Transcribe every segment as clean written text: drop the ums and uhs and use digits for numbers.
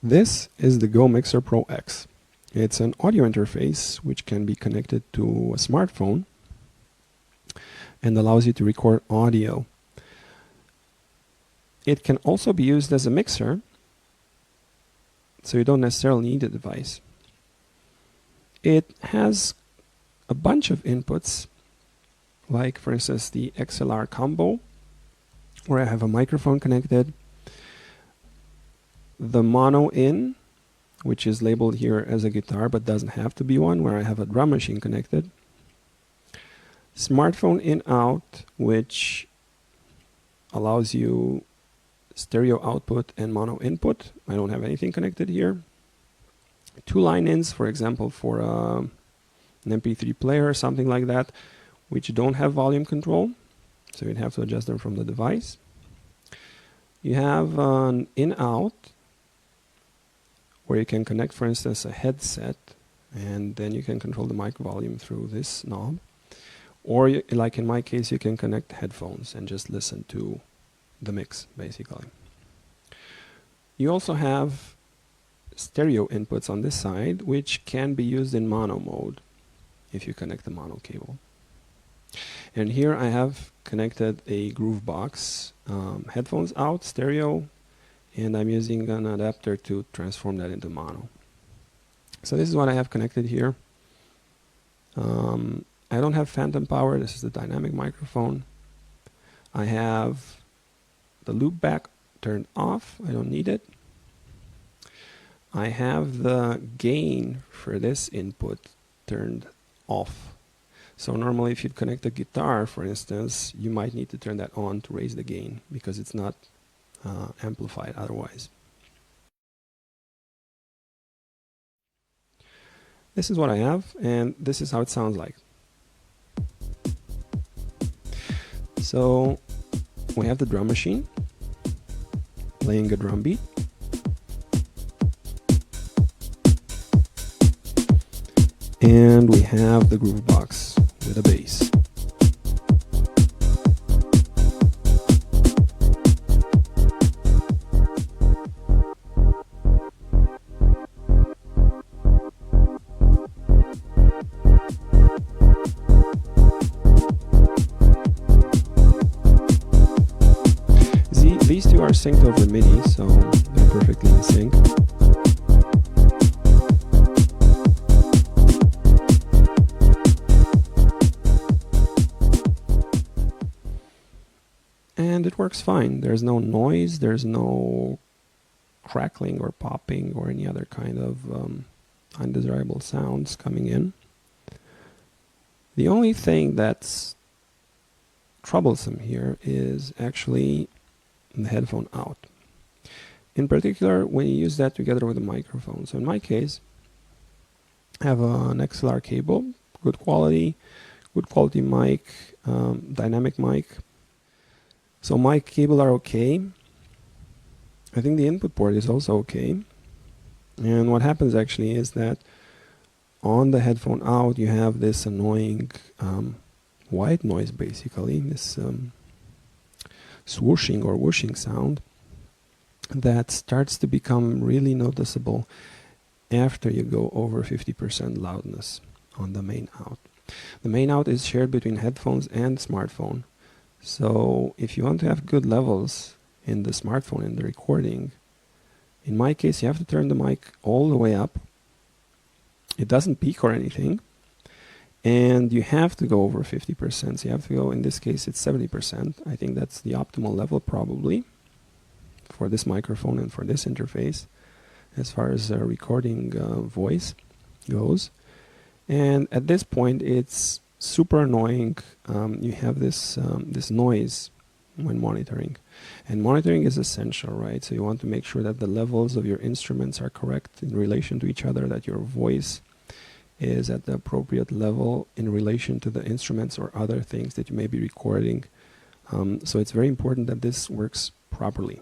This is the Go Mixer Pro X. It's an audio interface which can be connected to a smartphone and allows you to record audio. It can also be used as a mixer, so you don't necessarily need a device. It has a bunch of inputs, like for instance the XLR combo, where I have a microphone connected, the mono in, which is labeled here as a guitar but doesn't have to be one, where I have a drum machine connected, smartphone in out, which allows you stereo output and mono input. I don't have anything connected here. Two line ins, for example, for an MP3 player or something like that, which don't have volume control, so you'd have to adjust them from the device. You have an in out, where you can connect, for instance, a headset, and then you can control the mic volume through this knob. Or, like in my case, you can connect headphones and just listen to the mix, basically. You also have stereo inputs on this side, which can be used in mono mode if you connect the mono cable. And here I have connected a Groovebox headphones out, stereo, and I'm using an adapter to transform that into mono. So this is what I have connected here. I don't have phantom power. This is the dynamic microphone. I have the loop back turned off. I don't need it. I have the gain for this input turned off. So normally if you'd connect a guitar, for instance, you might need to turn that on to raise the gain because it's not amplified otherwise. This is what I have, and this is how it sounds like. So we have the drum machine playing a drum beat. And we have the Groovebox with a bass. These two are synced over MIDI, so they're perfectly in sync. And it works fine. There's no noise, there's no crackling or popping or any other kind of undesirable sounds coming in. The only thing that's troublesome here is actually the headphone out. In particular, when you use that together with a microphone. So in my case, I have an XLR cable, good quality mic, dynamic mic. So mic cable are okay. I think the input port is also okay. And what happens actually is that on the headphone out, you have this annoying white noise, basically, this swooshing or whooshing sound that starts to become really noticeable after you go over 50% loudness on the main out. The main out is shared between headphones and smartphone. So if you want to have good levels in the smartphone in the recording, in my case you have to turn the mic all the way up. It doesn't peak or anything. And you have to go over 50%. So you have to go, in this case it's 70%. I think that's the optimal level probably for this microphone and for this interface as far as recording voice goes. And at this point it's super annoying. You have this this noise when monitoring. And monitoring is essential, right? So you want to make sure that the levels of your instruments are correct in relation to each other, that your voice is at the appropriate level in relation to the instruments or other things that you may be recording. So it's very important that this works properly.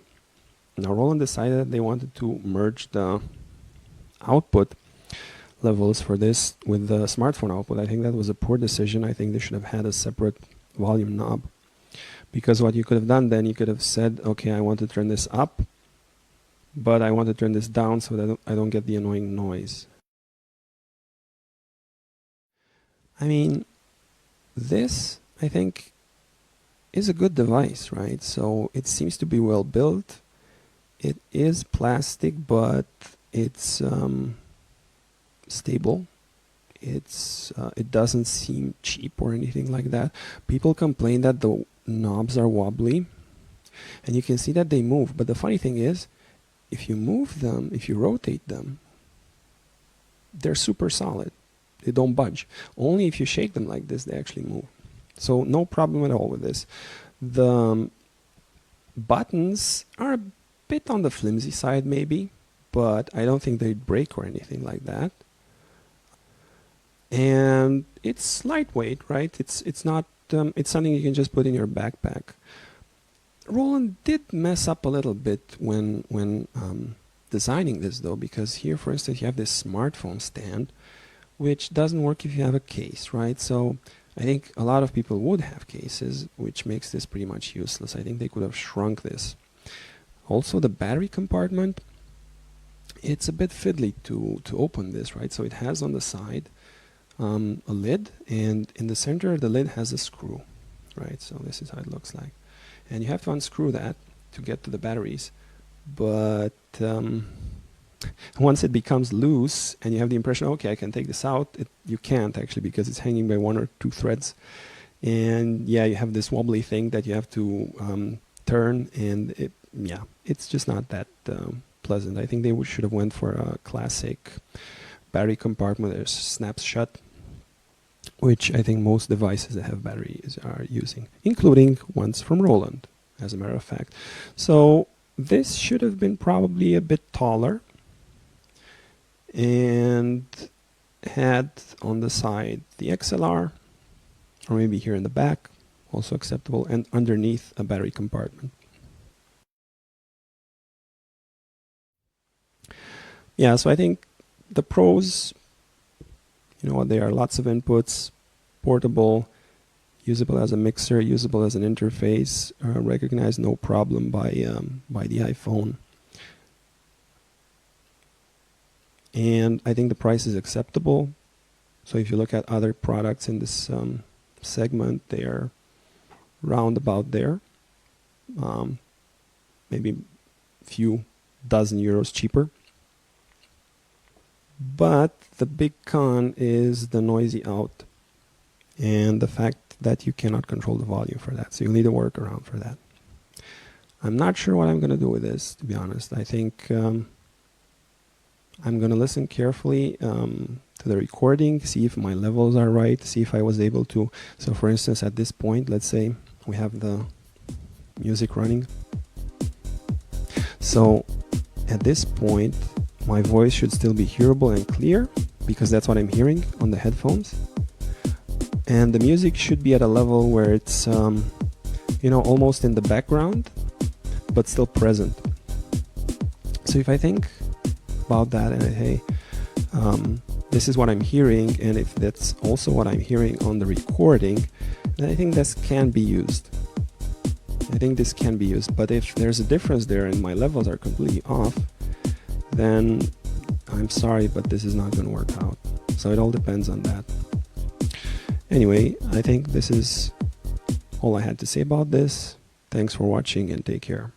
Now Roland decided that they wanted to merge the output levels for this with the smartphone output. I think that was a poor decision. I think they should have had a separate volume knob. Because what you could have done then, you could have said, okay, I want to turn this up but I want to turn this down so that I don't get the annoying noise. I mean, this, I think, is a good device, right? So it seems to be well built. It is plastic, but it's stable. It doesn't seem cheap or anything like that. People complain that the knobs are wobbly, and you can see that they move. But the funny thing is, if you move them, if you rotate them, they're super solid. They don't budge. Only if you shake them like this, they actually move. So no problem at all with this. The buttons are a bit on the flimsy side maybe, but I don't think they'd break or anything like that. And it's lightweight, right? It's not. It's something you can just put in your backpack. Roland did mess up a little bit when designing this, though, because here, for instance, you have this smartphone stand, which doesn't work if you have a case, right? So I think a lot of people would have cases, which makes this pretty much useless. I think they could have shrunk this. Also, the battery compartment, it's a bit fiddly to open this, right? So it has on the side a lid, and in the center the lid has a screw, right? So this is how it looks like, and you have to unscrew that to get to the batteries. But once it becomes loose and you have the impression, okay, I can take this out, you can't actually, because it's hanging by 1 or 2 threads. And yeah, you have this wobbly thing that you have to turn, and it's just not that pleasant. I think they should have went for a classic battery compartment that snaps shut, which I think most devices that have batteries are using, including ones from Roland, as a matter of fact. So this should have been probably a bit taller and had on the side the XLR, or maybe here in the back, also acceptable, and underneath a battery compartment. Yeah, so I think the pros, you know, there are lots of inputs, portable, usable as a mixer, usable as an interface, recognized no problem by the iPhone. And I think the price is acceptable. So if you look at other products in this segment, they are round about there. Maybe a few dozen euros cheaper. But the big con is the noisy out and the fact that you cannot control the volume for that. So you'll need a workaround for that. I'm not sure what I'm going to do with this, to be honest. I think I'm going to listen carefully to the recording, see if my levels are right, see if I was able to. So for instance, at this point, let's say we have the music running. So at this point, my voice should still be hearable and clear, because that's what I'm hearing on the headphones. And the music should be at a level where it's, you know, almost in the background, but still present. So if I think about that and hey, this is what I'm hearing, and if that's also what I'm hearing on the recording, then I think this can be used. I think this can be used. But if there's a difference there and my levels are completely off, then I'm sorry, but this is not going to work out. So it all depends on that. Anyway, I think this is all I had to say about this. Thanks for watching and take care.